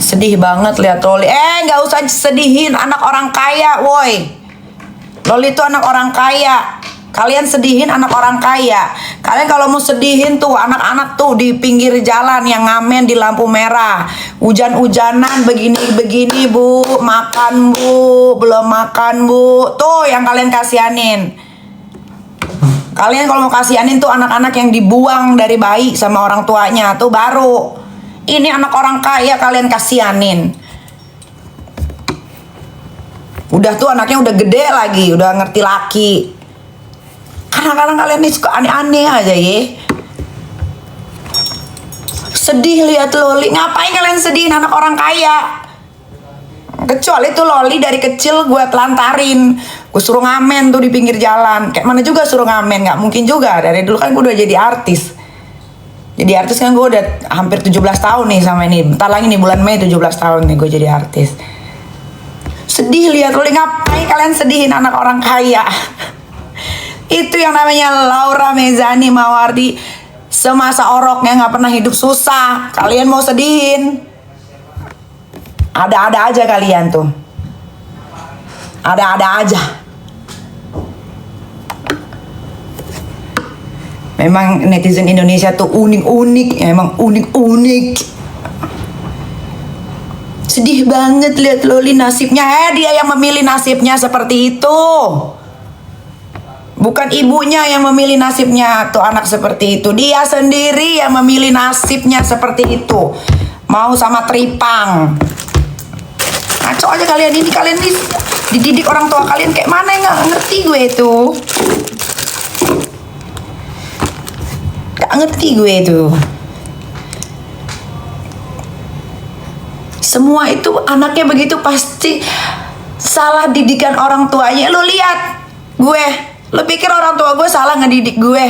Sedih banget lihat Loli. Nggak usah sedihin anak orang kaya, woi. Loli itu anak orang kaya. Kalian sedihin anak orang kaya. Kalian kalau mau sedihin tuh anak-anak tuh di pinggir jalan yang ngamen di lampu merah. Hujan-hujanan begini-begini, Bu. Makan, Bu. Belum makan, Bu. Tuh yang kalian kasihanin. Kalian kalau mau kasihanin tuh anak-anak yang dibuang dari bayi sama orang tuanya. Tuh baru. Ini anak orang kaya kalian kasihanin. Udah tuh anaknya udah gede lagi. Udah ngerti laki. Kadang-kadang kalian nih suka aneh-aneh aja ya. Sedih lihat Loli. Ngapain kalian sedihin anak orang kaya? Kecuali tuh Loli dari kecil gue telantarin. Gue suruh ngamen tuh di pinggir jalan. Kayak mana juga suruh ngamen. Gak mungkin juga. Dari dulu kan gue udah jadi artis. Jadi artis kan gue udah hampir 17 tahun nih sama ini. Bentar lagi nih bulan Mei 17 tahun nih gue jadi artis. Sedih lihat Loli. Ngapain kalian sedihin anak orang kaya? Itu yang namanya Laura Mezani Mawardi. Semasa oroknya gak pernah hidup susah. Kalian mau sedihin? Ada-ada aja kalian tuh. Ada-ada aja. Memang netizen Indonesia tuh unik-unik. Emang unik-unik. Sedih banget lihat Loli nasibnya. Dia yang memilih nasibnya seperti itu. Bukan ibunya yang memilih nasibnya tuh anak seperti itu. Dia sendiri yang memilih nasibnya seperti itu. Mau sama Tripang. Ngaco aja kalian ini. Kalian nih dididik orang tua kalian kayak mana, nggak ngerti gue itu. Nggak ngerti gue itu. Semua itu anaknya begitu pasti salah didikan orang tuanya. Lu lihat gue. Lo pikir orang tua gue salah ngedidik gue?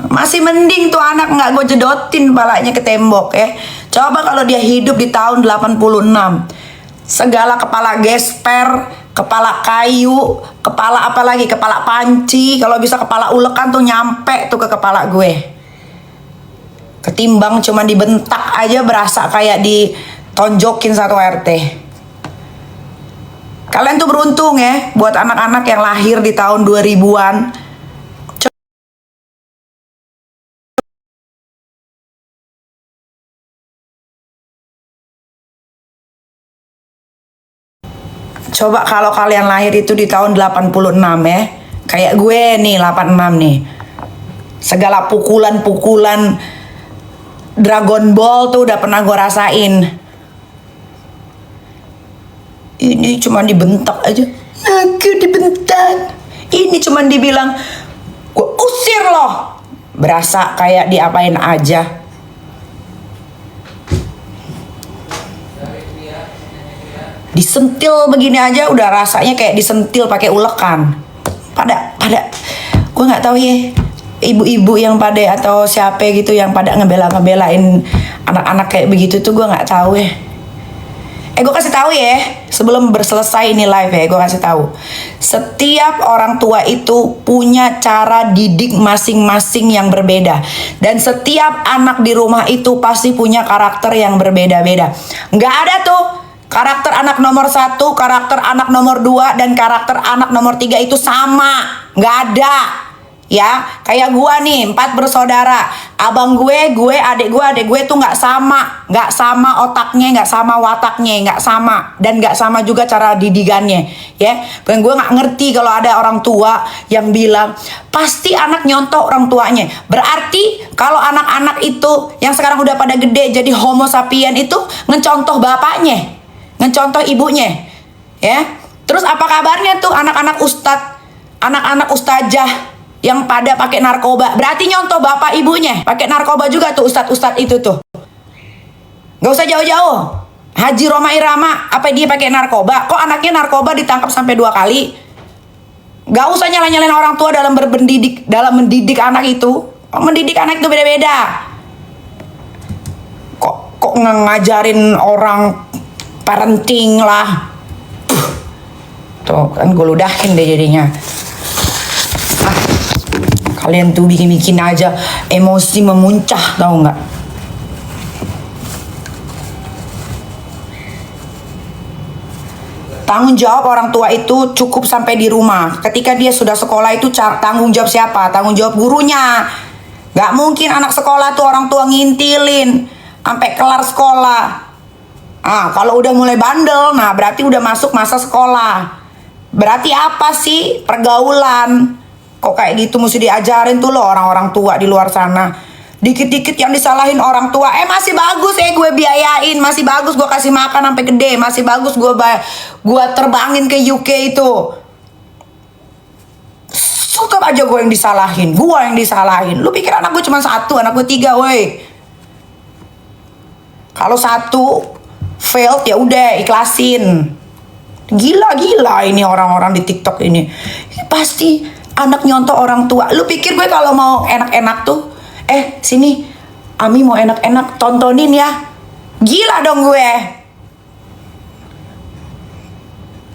Masih mending tuh anak nggak gue jedotin palanya ke tembok ya. Coba kalau dia hidup di tahun 86. Segala kepala gesper, kepala kayu, kepala apa lagi? Kepala panci. Kalau bisa kepala ulekan tuh nyampe tuh ke kepala gue. Ketimbang cuma dibentak aja berasa kayak ditonjokin satu RT. Kalian tuh beruntung ya buat anak-anak yang lahir di tahun 2000-an. Coba kalau kalian lahir itu di tahun 86 ya. Kayak gue nih 86 nih. Segala pukulan-pukulan Dragon Ball tuh udah pernah gue rasain. Ini cuma dibentak aja. Aku dibentak. Ini cuma dibilang gue usir loh. Berasa kayak diapain aja. Disentil begini aja udah rasanya kayak disentil pakai ulekan. Pada gue nggak tahu ya. Ibu-ibu yang pada atau siapa gitu yang pada ngebelain anak-anak kayak begitu tuh gue nggak tahu ya. Gue kasih tahu ya, sebelum berselesai ini live ya, gue kasih tahu. Setiap orang tua itu punya cara didik masing-masing yang berbeda. Dan setiap anak di rumah itu pasti punya karakter yang berbeda-beda. Nggak ada tuh karakter anak nomor 1, karakter anak nomor 2, dan karakter anak nomor 3 itu sama. Nggak ada. Ya, kayak gua nih 4 bersaudara. Abang gue, adik gue tuh nggak sama otaknya, nggak sama wataknya, nggak sama, dan nggak sama juga cara didikannya, ya. Dan gue nggak ngerti kalau ada orang tua yang bilang pasti anak nyontoh orang tuanya. Berarti kalau anak-anak itu yang sekarang udah pada gede jadi homo sapien itu ngecontoh bapaknya, ngecontoh ibunya, ya. Terus apa kabarnya tuh anak-anak ustadz, anak-anak ustazah yang pada pakai narkoba? Berarti nyontoh bapak ibunya pakai narkoba juga tuh ustadz itu tuh. Gak usah jauh-jauh. Haji Roma Irama, apa dia pakai narkoba? Kok anaknya narkoba ditangkap sampai 2 kali? Gak usah nyalain orang tua dalam mendidik anak itu. Mendidik anak itu beda-beda. Kok ngajarin orang parenting lah. Tuh kan gue ludahin deh jadinya. Kalian tuh bikin-bikin aja emosi memuncah, tahu nggak? Tanggung jawab orang tua itu cukup sampai di rumah. Ketika dia sudah sekolah itu tanggung jawab siapa? Tanggung jawab gurunya. Gak mungkin anak sekolah tuh orang tua ngintilin sampai kelar sekolah. Kalau udah mulai bandel, nah berarti udah masuk masa sekolah. Berarti apa sih? Pergaulan. Kok kayak gitu mesti diajarin tuh loh orang-orang tua di luar sana. Dikit-dikit yang disalahin orang tua. Masih bagus gue biayain, masih bagus gue kasih makan sampai gede, masih bagus gue terbangin ke UK itu. Tetap aja gue yang disalahin, Lu pikir anak gue cuma satu, anak gue 3, woi. Kalau satu failed ya udah ikhlasin. Gila ini orang-orang di TikTok ini. Pasti anak nyontoh orang tua. Lu pikir gue kalau mau enak-enak tuh, sini Ami mau enak-enak tontonin ya. Gila dong gue.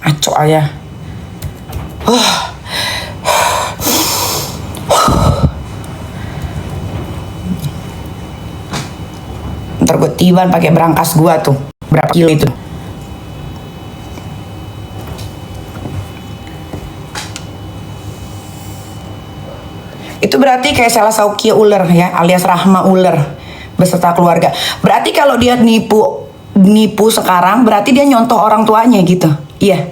Aco aja. Ntar gue tiban pakai berangkas gue tuh. Berapa kilo itu? Itu berarti kayak salah Saukia ular ya, alias Rahma ular beserta keluarga. Berarti kalau dia nipu sekarang, berarti dia nyontoh orang tuanya gitu. Iya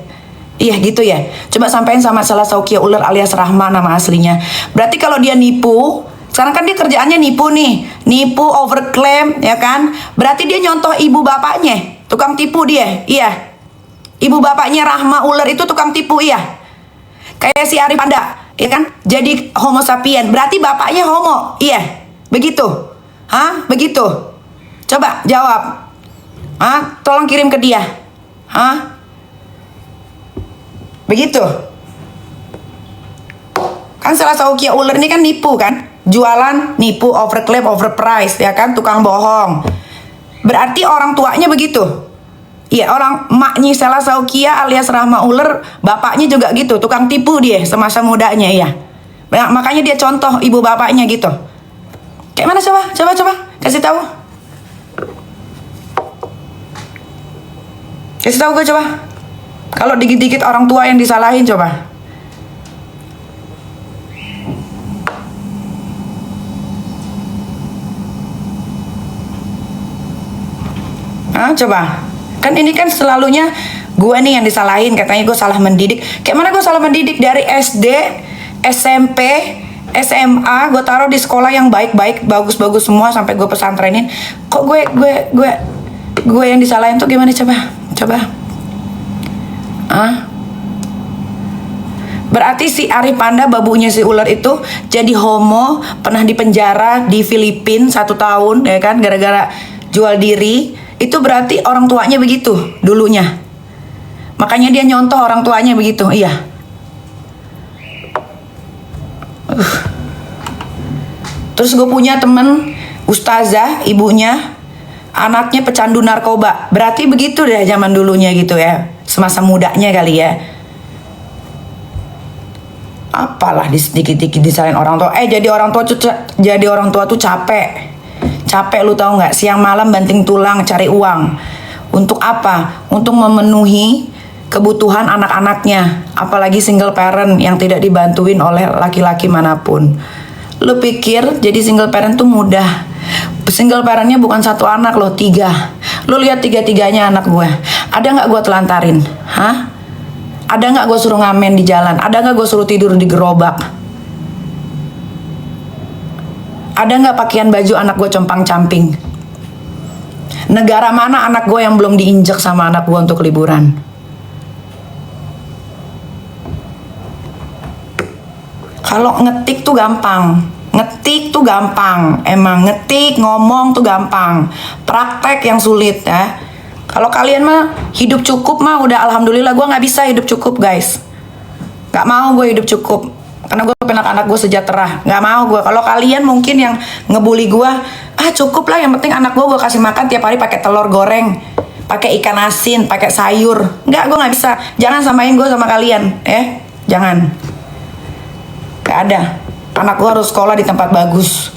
gitu ya. Coba sampein sama salah Saukia ular alias Rahma nama aslinya. Berarti kalau dia nipu, sekarang kan dia kerjaannya nipu nih, nipu overclaim ya kan. Berarti dia nyontoh ibu bapaknya, tukang tipu dia. Iya. Ibu bapaknya Rahma ular itu tukang tipu, iya. Kayak si Arif Panda, ya kan? Jadi homo sapien, berarti bapaknya homo. Iya, begitu. Begitu. Coba jawab. Tolong kirim ke dia. Begitu. Kan salah Saukia ular ini kan nipu kan? Jualan, nipu, overclaim, overprice, ya kan? Tukang bohong. Berarti orang tuanya begitu. Iya, orang maknya Sela Saukia alias Rahma ular, bapaknya juga gitu, tukang tipu dia semasa mudanya ya. Makanya dia contoh ibu bapaknya gitu. Kayak mana coba kasih tahu. Kasih tahu gue coba. Kalau dikit-dikit orang tua yang disalahin coba. Coba. Kan ini kan selalunya gue nih yang disalahin, katanya gue salah mendidik. Kayak mana gue salah mendidik? Dari SD, SMP, SMA gue taruh di sekolah yang baik-baik, bagus-bagus semua sampai gue pesantrenin. Kok gue yang disalahin tuh gimana coba? Berarti si Arif Panda, babunya si ular itu jadi homo, pernah dipenjara di Filipina 1 tahun ya kan, gara-gara jual diri. Itu berarti orang tuanya begitu dulunya. Makanya dia nyontoh orang tuanya begitu. Iya. Terus gue punya temen ustazah, ibunya anaknya pecandu narkoba. Berarti begitu deh zaman dulunya gitu ya. Semasa mudanya kali ya. Apalah sedikit-dikit disalahin orang tua. Jadi orang tua tuh capek. Capek, lu tahu nggak? Siang malam banting tulang cari uang. Untuk apa? Untuk memenuhi kebutuhan anak-anaknya. Apalagi single parent yang tidak dibantuin oleh laki-laki manapun. Lu pikir jadi single parent tuh mudah? Single parentnya bukan 1 anak loh, 3. Lu lihat 3-3-nya anak gue. Ada nggak gue telantarin? Ada nggak gue suruh ngamen di jalan? Ada nggak gue suruh tidur di gerobak? Ada nggak pakaian baju anak gue compang-camping? Negara mana anak gue yang belum diinjek sama anak gue untuk liburan? Kalau ngetik tuh gampang. Emang ngetik, ngomong tuh gampang. Praktek yang sulit ya. Kalau kalian mah hidup cukup mah udah alhamdulillah. Gue nggak bisa hidup cukup guys. Gak mau gue hidup cukup. Karena gue pengen anak gue sejahtera. Gak mau gue. Kalau kalian mungkin yang ngebully gue, cukup lah, yang penting anak gue kasih makan tiap hari pakai telur goreng, pakai ikan asin, pakai sayur. Enggak, gue nggak bisa. Jangan samain gue sama kalian, jangan. Gak ada. Anak gue harus sekolah di tempat bagus.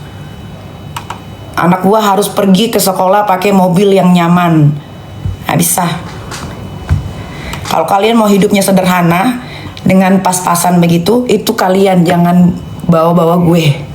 Anak gue harus pergi ke sekolah pakai mobil yang nyaman. Gak bisa. Kalau kalian mau hidupnya sederhana dengan pas-pasan begitu, itu kalian jangan bawa-bawa gue.